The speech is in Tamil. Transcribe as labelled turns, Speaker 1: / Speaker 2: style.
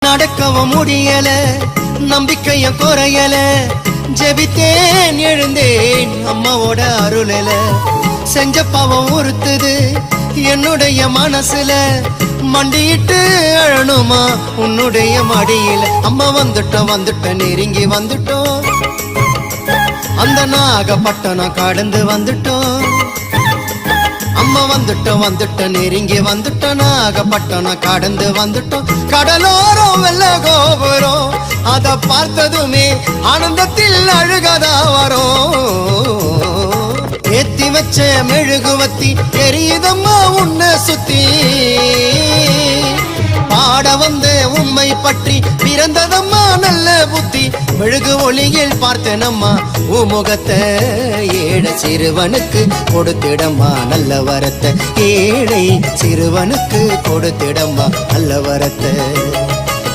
Speaker 1: நடக்கவும் முடியல, நம்பிக்கைய குறையல, ஜெபித்தேன் எழுந்தேன் அம்மாவோட அருளல. செஞ்ச பாவம் உறுத்துது என்னுடைய மனசுல, மண்டியிட்டு அழணுமா உன்னுடைய மடியில. அம்மா வந்துட்டோம் நெருங்கி வந்துட்டோம், அந்த நாகப்பட்டினம் கடந்து வந்துட்டோம். அம்மா வந்துட்டோம் நெருங்கி வந்துட்டோம், நாகப்பட்டினம் கடந்து வந்துட்டோம். கடலோரம் வெள்ள கோபுரம் அத பார்த்ததுமே ஆனந்தத்தில் அழுகதா வரும். ஏத்தி வச்ச மெழுகுவத்தி எரியுதம்மா உன்னை சுத்தி, பாட வந்த உண்மை பற்றி பிறந்ததம்மா நல்ல புத்தி. மெழுகு ஒளியில் பார்த்தனம்மா உமுகத்தை, ஏழை சிறுவனுக்கு கொடுத்திடம்மா நல்ல வரத்தை, ஏழை சிறுவனுக்கு கொடுத்திடம்மா நல்ல வரத்தை.